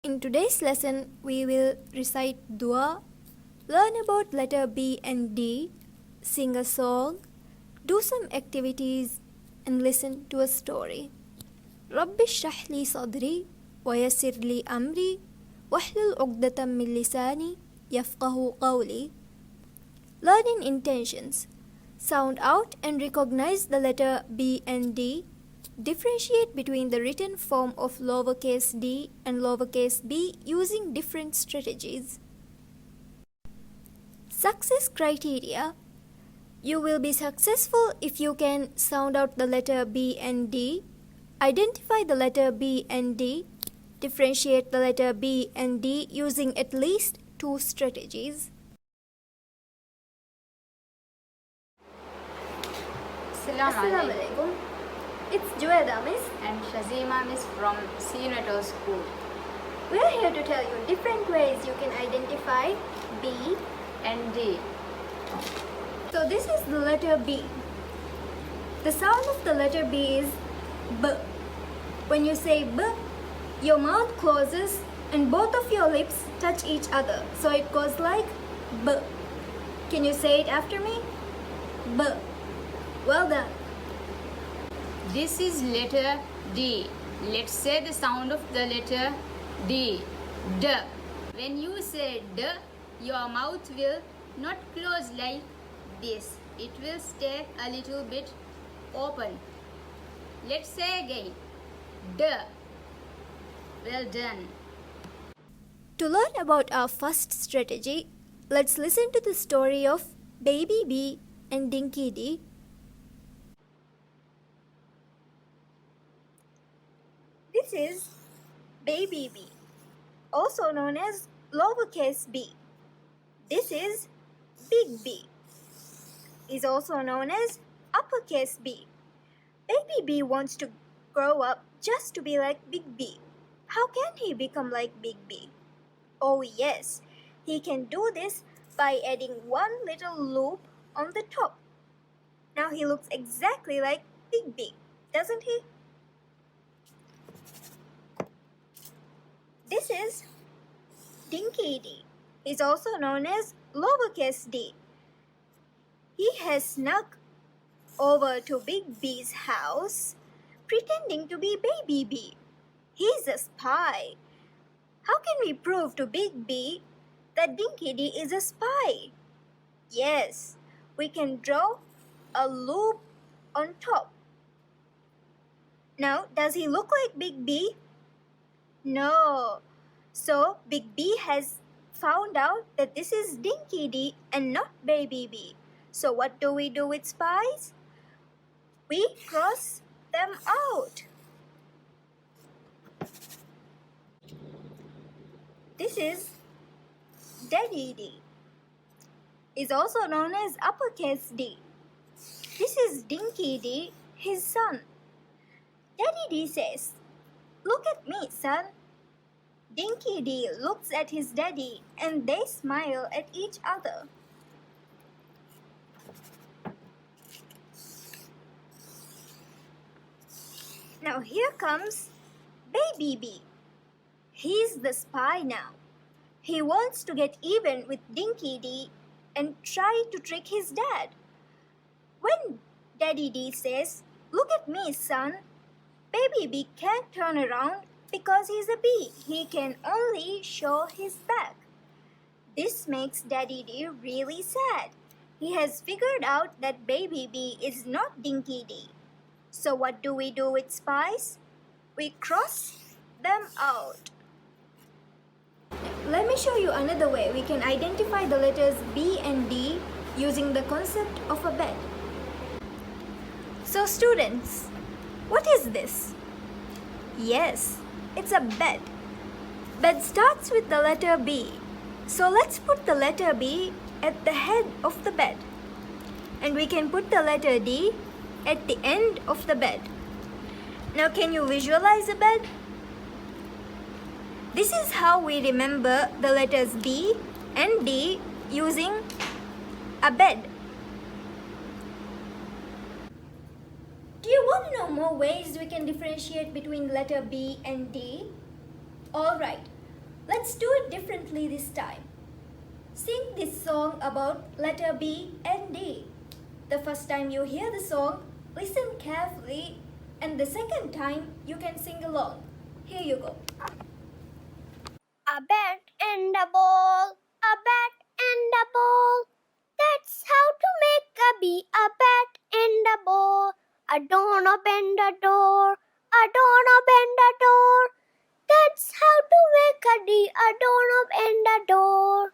In today's lesson, we will recite dua, learn about letter B and D, sing a song, do some activities, and listen to a story. رب اشرح لي صدري ويسر لي أمري واحلل عقدة من لساني يفقه قولي. Learning intentions. Sound out and recognize the letter B and D. Differentiate between the written form of lowercase d and lowercase b using different strategies. Success criteria. You will be successful if you can sound out the letter B and D, identify the letter B and D, differentiate the letter B and D using at least 2 strategies. Assalamu alaikum. It's Jueda, miss. And Shazima miss from Seenu Atoll School. We are here to tell you different ways you can identify B and D. So this is the letter B. The sound of the letter B is B. When you say B, your mouth closes and both of your lips touch each other. So it goes like B. Can you say it after me? B. Well done. This is letter D. Let's say the sound of the letter D. D. When you say D, your mouth will not close like this. It will stay a little bit open. Let's say again. D. Well done. To learn about our first strategy, let's listen to the story of Baby B and Dinky D. This is Baby B, also known as lowercase b. This is Big B, is also known as uppercase B. Baby B wants to grow up just to be like Big B. How can he become like Big B? Oh yes, he can do this by adding one little loop on the top. Now he looks exactly like Big B, doesn't he? This is Dinky D. He's also known as lowercase d. He has snuck over to Big B's house, pretending to be Baby B. He's a spy. How can we prove to Big B that Dinky D is a spy? Yes, we can draw a loop on top. Now, does he look like Big B? No. So, Big B has found out that this is Dinky D and not Baby B. So, what do we do with spies? We cross them out. This is Daddy D. Is also known as uppercase D. This is Dinky D, his son. Daddy D says, "Look at me, son." Dinky D looks at his daddy and they smile at each other. Now here comes Baby B. He's the spy now. He wants to get even with Dinky D and try to trick his dad. When Daddy D says, "Look at me, son," Baby B can't turn around because he's a bee. He can only show his back. This makes Daddy D really sad. He has figured out that Baby B is not Dinky D. So what do we do with spies? We cross them out. Let me show you another way we can identify the letters B and D using the concept of a bed. So students, what is this? Yes, it's a bed. Bed starts with the letter B. So let's put the letter B at the head of the bed. And we can put the letter D at the end of the bed. Now can you visualize a bed? This is how we remember the letters B and D using a bed. Do you want to know more ways we can differentiate between letter B and D? Alright, Let's do it differently this time. Sing this song about letter B and D. The first time you hear the song, listen carefully, and the second time you can sing along. Here you go. A bat and a ball, a bat and a ball. That's how to make a bee, a bat and a ball. A doorknob and a door, a doorknob and a door. That's how to make a D, a doorknob and a door.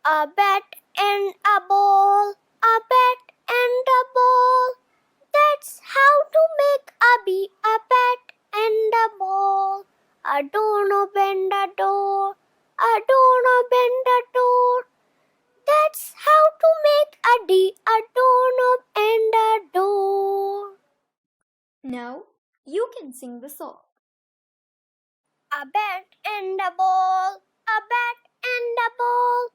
A bat and a ball, a bat and a ball. That's how to make a bee, a bat and a ball. A doorknob and a door, a doorknob and a door. That's how to make a D, a doorknob and a door. Now you can sing the song. A bat and a ball, a bat and a ball.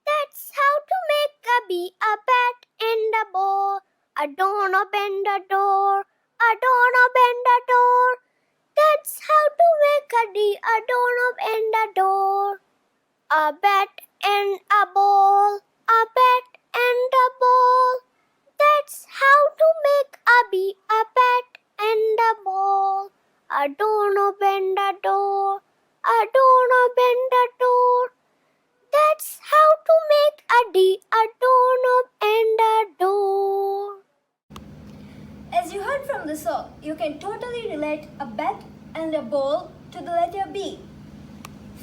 That's how to make a bee, a bat and a ball. A doorknob and a door, a doorknob and a door. That's how to make a D, a doorknob and a door. A bat and a ball, a bat and a ball. That's how to make a bee, a bat and a ball. A doorknob and a door, a doorknob and a door. That's how to make a D, a doorknob and a door. As you heard from the song, you can totally relate a bat and a ball to the letter B.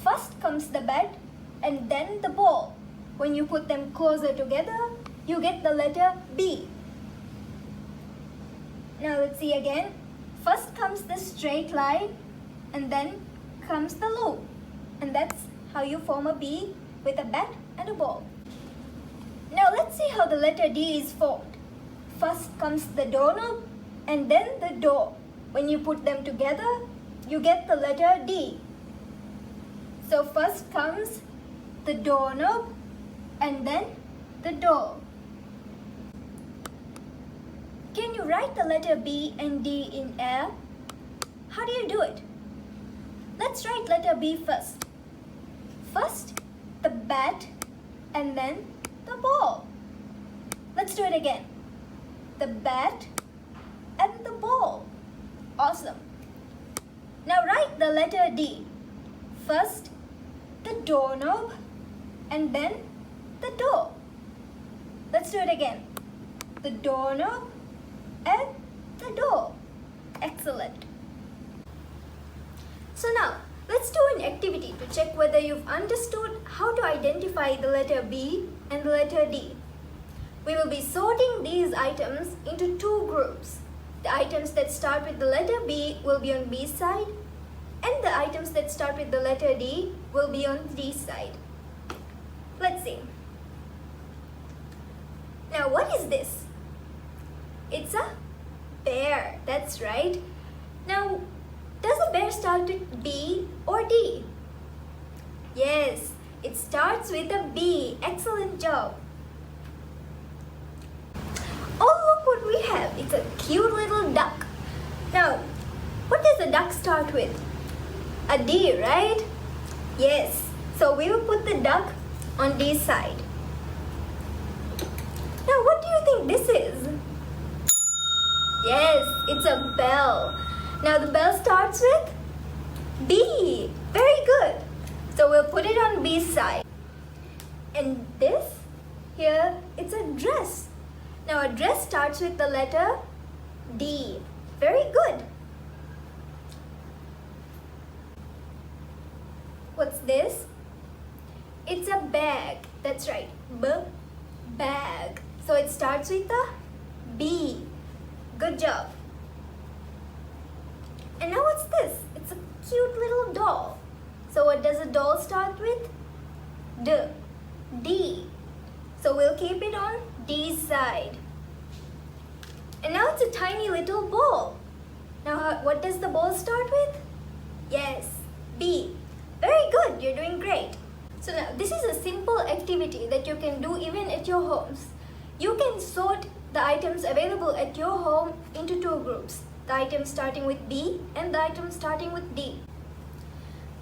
First comes the bat and then the ball. When you put them closer together, you get the letter B. Now let's see again. First comes the straight line and then comes the loop. And that's how you form a B with a bat and a ball. Now let's see how the letter D is formed. First comes the doorknob and then the door. When you put them together, you get the letter D. So first comes the doorknob and then the door. Can you write the letter B and D in air? How do you do it? Let's write letter B first. First, the bat and then the ball. Let's do it again. The bat and the ball. Awesome. Now write the letter D. First, the doorknob and then the door. Let's do it again. The doorknob and the door. Excellent. So now, let's do an activity to check whether you've understood how to identify the letter B and the letter D. We will be sorting these items into two groups. The items that start with the letter B will be on B side, and the items that start with the letter D will be on D side. Let's see. Now what is this? It's a bear, that's right. Now, does a bear start with B or D? Yes, it starts with a B. Excellent job. Oh, look what we have. It's a cute little duck. Now, what does a duck start with? A D, right? Yes. So we will put the duck on D side. Now, what do you think this is? Yes, it's a bell. Now the bell starts with B. Very good. So we'll put it on B side. And this here, it's a dress. Now a dress starts with the letter D. Very good. What's this? It's a bag. That's right. Bag. So it starts with a B. Good job. And now what's this? It's a cute little doll. So what does a doll start with? D. So we'll keep it on D side. And now it's a tiny little ball. Now what does the ball start with? Yes, B. Very good, you're doing great. So now this is a simple activity that you can do even at your homes. You can sort the items available at your home into two groups. The items starting with B and the items starting with D.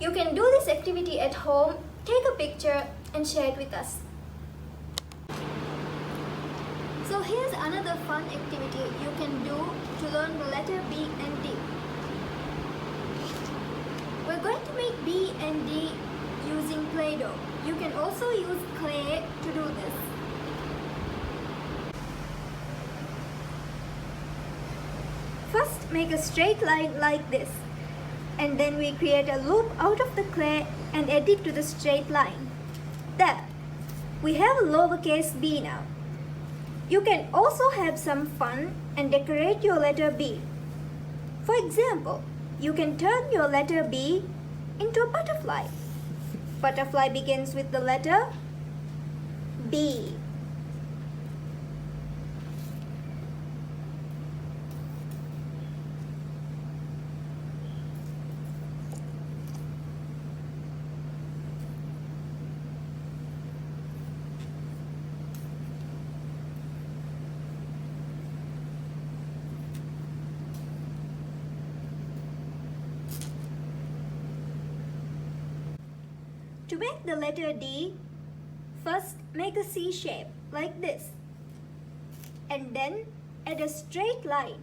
You can do this activity at home, take a picture and share it with us. So here's another fun activity you can do to learn the letter B and D. We're going to make B and D using Play-Doh. You can also use clay to do this. First, make a straight line like this, and then we create a loop out of the clay and add it to the straight line. There, we have a lowercase b now. You can also have some fun and decorate your letter B. For example, you can turn your letter B into a butterfly. Butterfly begins with the letter B. To make the letter D, first make a C shape like this, and then add a straight line.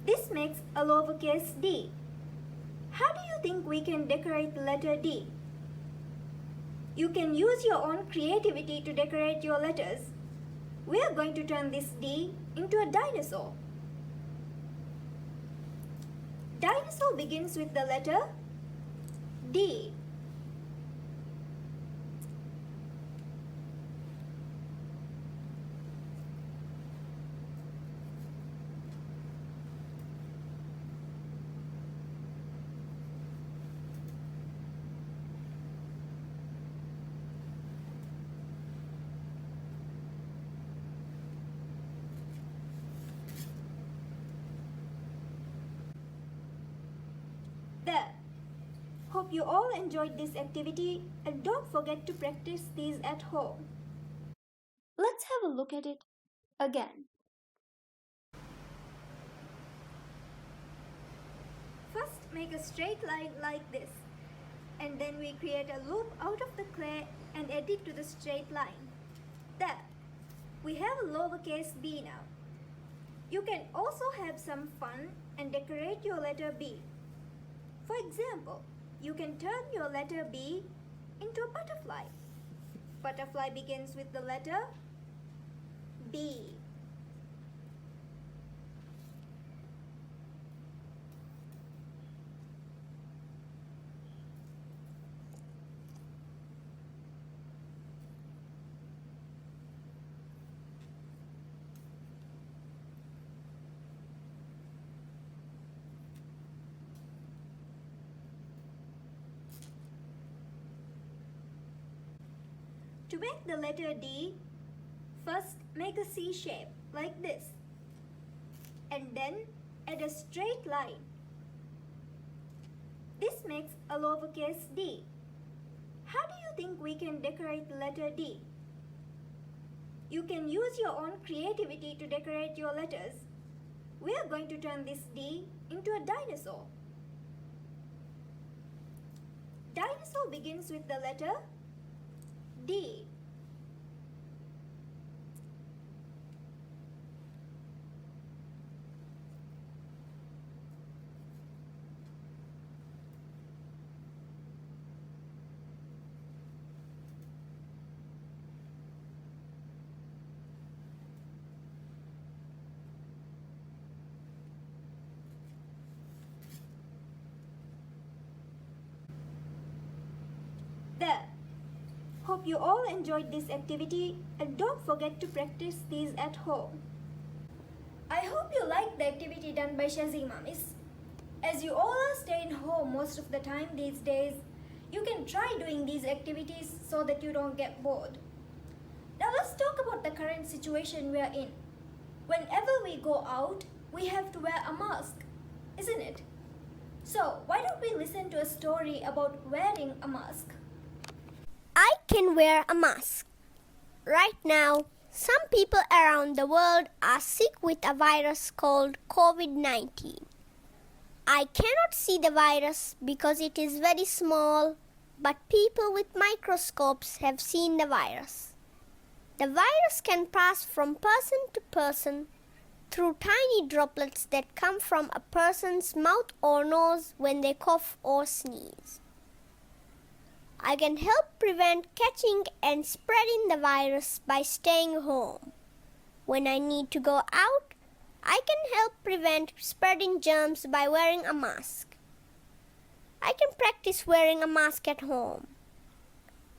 This makes a lowercase d. How do you think we can decorate the letter D? You can use your own creativity to decorate your letters. We are going to turn this D into a dinosaur. Dinosaur begins with the letter D. There. Hope you all enjoyed this activity and don't forget to practice these at home. Let's have a look at it again. First, make a straight line like this, and then we create a loop out of the clay and add it to the straight line. There, we have a lowercase b now. You can also have some fun and decorate your letter B. For example, you can turn your letter B into a butterfly. Butterfly begins with the letter B. To make the letter D, first make a C shape like this, and then add a straight line. This makes a lowercase d. How do you think we can decorate the letter D? You can use your own creativity to decorate your letters. We are going to turn this D into a dinosaur. Dinosaur begins with the letter D. There. Hope you all enjoyed this activity and don't forget to practice these at home. I hope you liked the activity done by Shazima Miss. As you all are staying home most of the time these days, you can try doing these activities so that you don't get bored. Now let's talk about the current situation we are in. Whenever we go out, we have to wear a mask, isn't it? So why don't we listen to a story about wearing a mask? I can wear a mask. Right now, some people around the world are sick with a virus called COVID-19. I cannot see the virus because it is very small, but people with microscopes have seen the virus. The virus can pass from person to person through tiny droplets that come from a person's mouth or nose when they cough or sneeze. I can help prevent catching and spreading the virus by staying home. When I need to go out, I can help prevent spreading germs by wearing a mask. I can practice wearing a mask at home.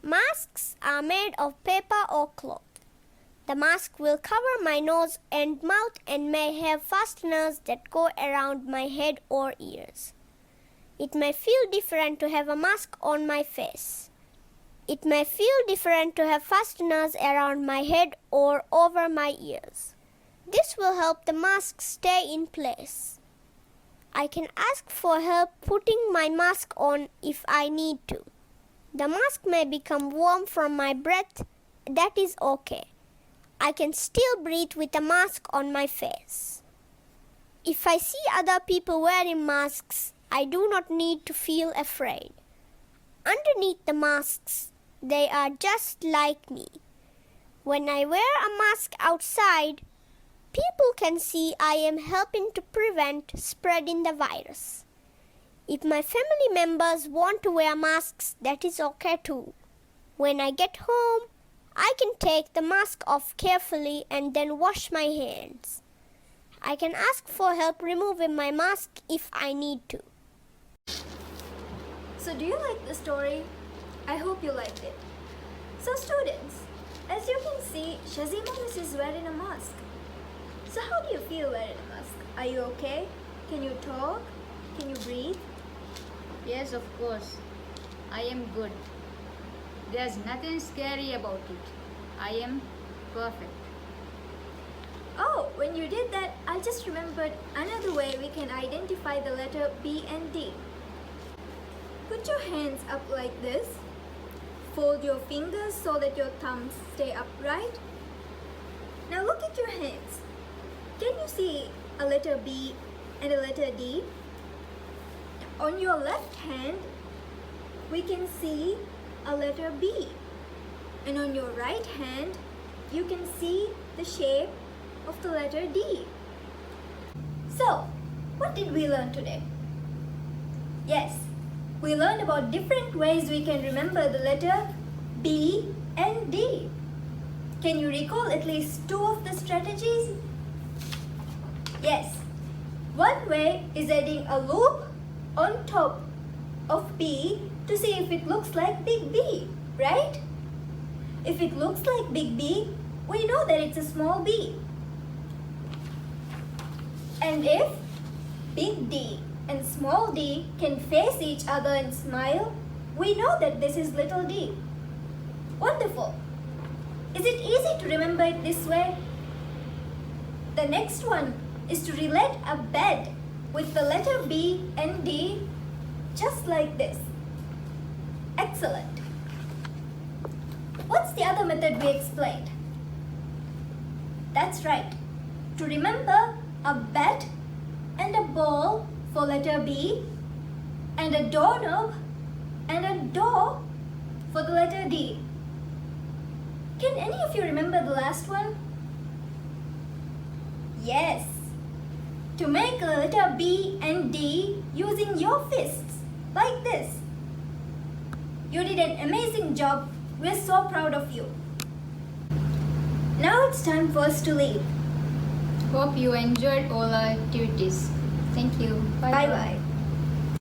Masks are made of paper or cloth. The mask will cover my nose and mouth and may have fasteners that go around my head or ears. It may feel different to have a mask on my face. It may feel different to have fasteners around my head or over my ears. This will help the mask stay in place. I can ask for help putting my mask on if I need to. The mask may become warm from my breath. That is okay. I can still breathe with a mask on my face. If I see other people wearing masks, I do not need to feel afraid. Underneath the masks, they are just like me. When I wear a mask outside, people can see I am helping to prevent spreading the virus. If my family members want to wear masks, that is okay too. When I get home, I can take the mask off carefully and then wash my hands. I can ask for help removing my mask if I need to. So do you like the story? I hope you liked it. So students, as you can see, Shazima is wearing a mask. So how do you feel wearing a mask? Are you okay? Can you talk? Can you breathe? Yes, of course. I am good. There's nothing scary about it. I am perfect. Oh, when you did that, I just remembered another way we can identify the letter B and D. Put your hands up like this. Fold your fingers so that your thumbs stay upright. Now look at your hands. Can you see a letter B and a letter D? On your left hand, we can see a letter B. And on your right hand, you can see the shape of the letter D. So, what did we learn today? Yes, we learned about different ways we can remember the letter B and D. Can you recall at least two of the strategies? Yes, one way is adding a loop on top of B to see if it looks like big B, right? If it looks like big B, we know that it's a small b. And if big D and small d can face each other and smile, we know that this is little d. Wonderful! Is it easy to remember it this way? The next one is to relate a bed with the letter B and D just like this. Excellent! What's the other method we explained? That's right. To remember a bat and a ball for letter B and a doorknob and a door for the letter D. Can any of you remember the last one? Yes. To make a letter B and D using your fists, like this. You did an amazing job. We're so proud of you. Now it's time for us to leave. Hope you enjoyed all our activities. Thank you. Bye bye.